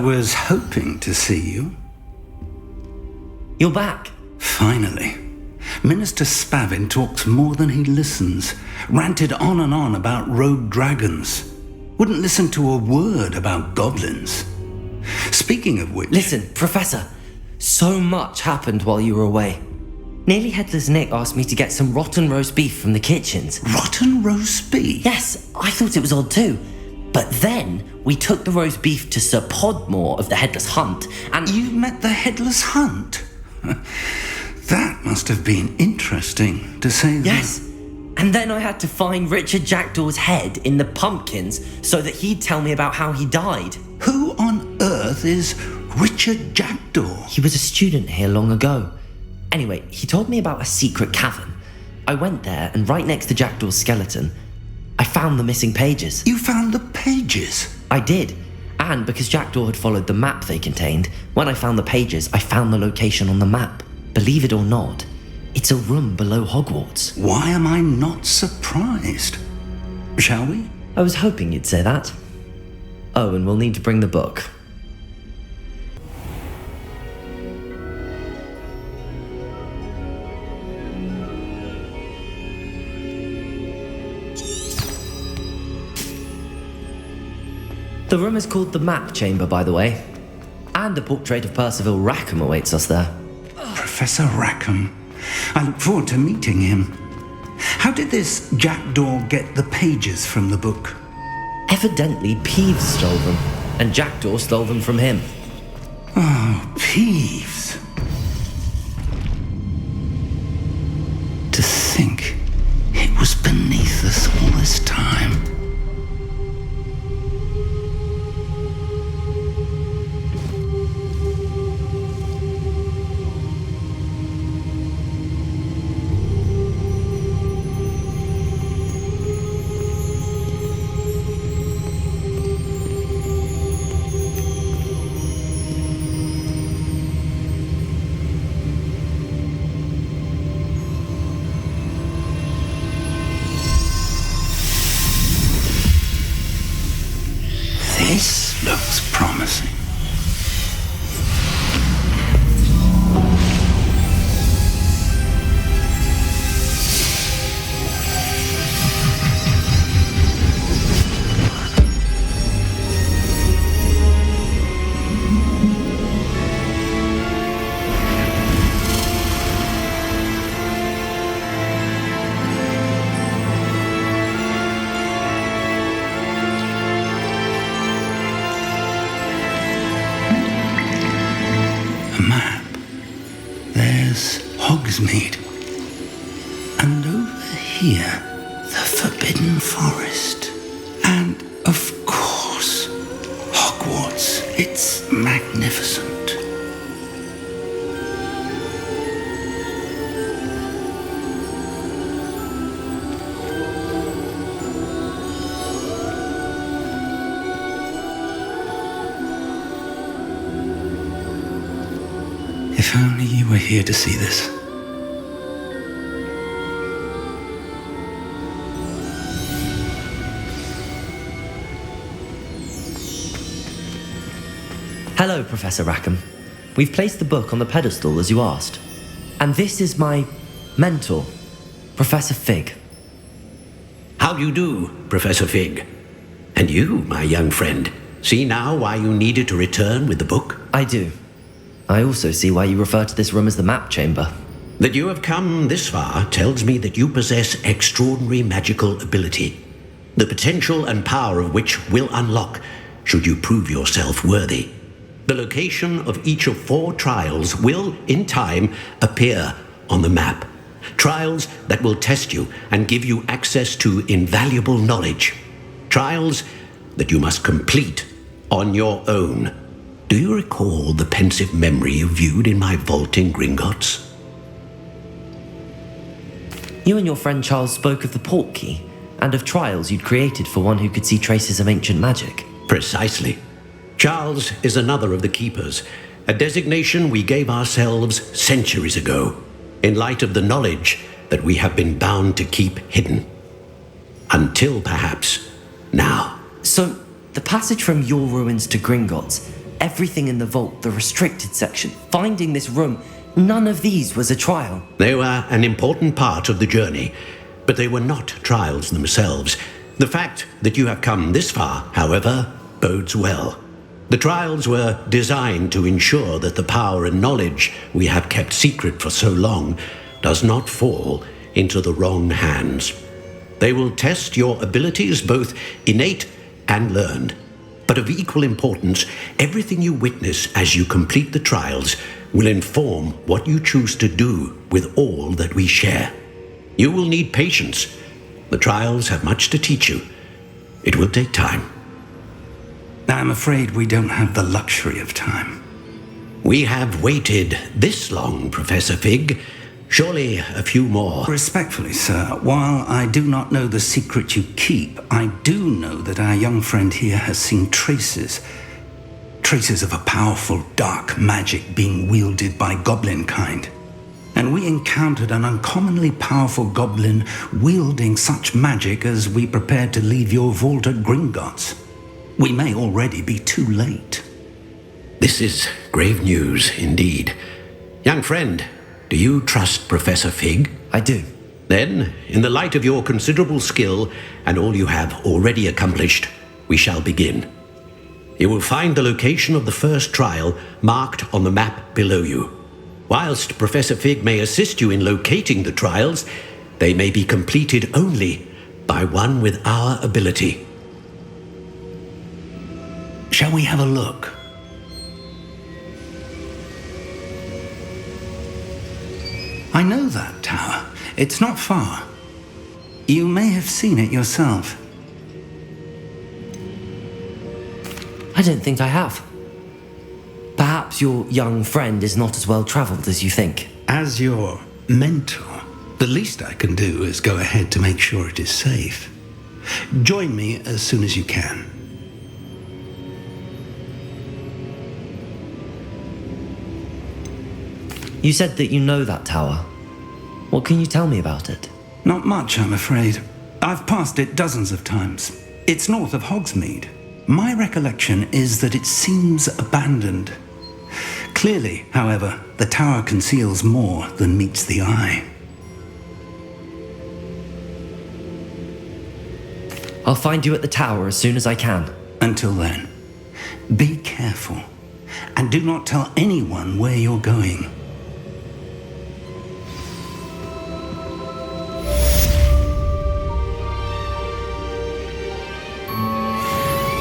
was hoping to see you. You're back. Finally. Minister Spavin talks more than he listens. Ranted on and on about rogue dragons. Wouldn't listen to a word about goblins. Speaking of which... Listen, Professor. So much happened while you were away. Nearly Headless Nick asked me to get some rotten roast beef from the kitchens. Rotten roast beef? Yes, I thought it was odd too. But then we took the roast beef to Sir Podmore of the Headless Hunt, and... You met the Headless Hunt? That must have been interesting, to say that. Yes. And then I had to find Richard Jackdaw's head in the pumpkins so that he'd tell me about how he died. Who on earth is Richard Jackdaw? He was a student here long ago. Anyway, he told me about a secret cavern. I went there, and right next to Jackdaw's skeleton, I found the missing pages. You found the pages? I did. And because Jackdaw had followed the map they contained, when I found the pages, I found the location on the map. Believe it or not, it's a room below Hogwarts. Why am I not surprised? Shall we? I was hoping you'd say that. Oh, and we'll need to bring the book. The room is called the Map Chamber, by the way. And a portrait of Percival Rackham awaits us there. Professor Rackham. I look forward to meeting him. How did this Jackdaw get the pages from the book? Evidently, Peeves stole them, and Jackdaw stole them from him. Oh, Peeves. To think it was beneath us all this time. This looks promising. Map. There's Hogsmeade. And over here, the Forbidden Forest. And, of course, Hogwarts. It's magnificent. If only you were here to see this. Hello, Professor Rackham. We've placed the book on the pedestal as you asked. And this is my mentor, Professor Fig. How do you do, Professor Fig? And you, my young friend, see now why you needed to return with the book? I do. I also see why you refer to this room as the Map Chamber. That you have come this far tells me that you possess extraordinary magical ability, the potential and power of which will unlock should you prove yourself worthy. The location of each of 4 trials will, in time, appear on the map. Trials that will test you and give you access to invaluable knowledge. Trials that you must complete on your own. Do you recall the pensive memory you viewed in my vault in Gringotts? You and your friend Charles spoke of the Portkey and of trials you'd created for one who could see traces of ancient magic. Precisely. Charles is another of the Keepers, a designation we gave ourselves centuries ago, in light of the knowledge that we have been bound to keep hidden. Until, perhaps, now. So, the passage from your ruins to Gringotts, everything in the vault, the restricted section, finding this room, none of these was a trial. They were an important part of the journey, but they were not trials themselves. The fact that you have come this far, however, bodes well. The trials were designed to ensure that the power and knowledge we have kept secret for so long does not fall into the wrong hands. They will test your abilities, both innate and learned. But of equal importance, everything you witness as you complete the trials will inform what you choose to do with all that we share. You will need patience. The trials have much to teach you. It will take time. I'm afraid we don't have the luxury of time. We have waited this long, Professor Fig. Surely a few more. Respectfully, sir, while I do not know the secret you keep, I do know that our young friend here has seen traces of a powerful dark magic being wielded by goblin kind. And we encountered an uncommonly powerful goblin wielding such magic as we prepared to leave your vault at Gringotts. We may already be too late. This is grave news indeed. Young friend, do you trust Professor Fig? I do. Then, in the light of your considerable skill and all you have already accomplished, we shall begin. You will find the location of the first trial marked on the map below you. Whilst Professor Fig may assist you in locating the trials, they may be completed only by one with our ability. Shall we have a look? I know that tower. It's not far. You may have seen it yourself. I don't think I have. Perhaps your young friend is not as well travelled as you think. As your mentor, the least I can do is go ahead to make sure it is safe. Join me as soon as you can. You said that you know that tower. What can you tell me about it? Not much, I'm afraid. I've passed it dozens of times. It's north of Hogsmeade. My recollection is that it seems abandoned. Clearly, however, the tower conceals more than meets the eye. I'll find you at the tower as soon as I can. Until then, be careful, and do not tell anyone where you're going.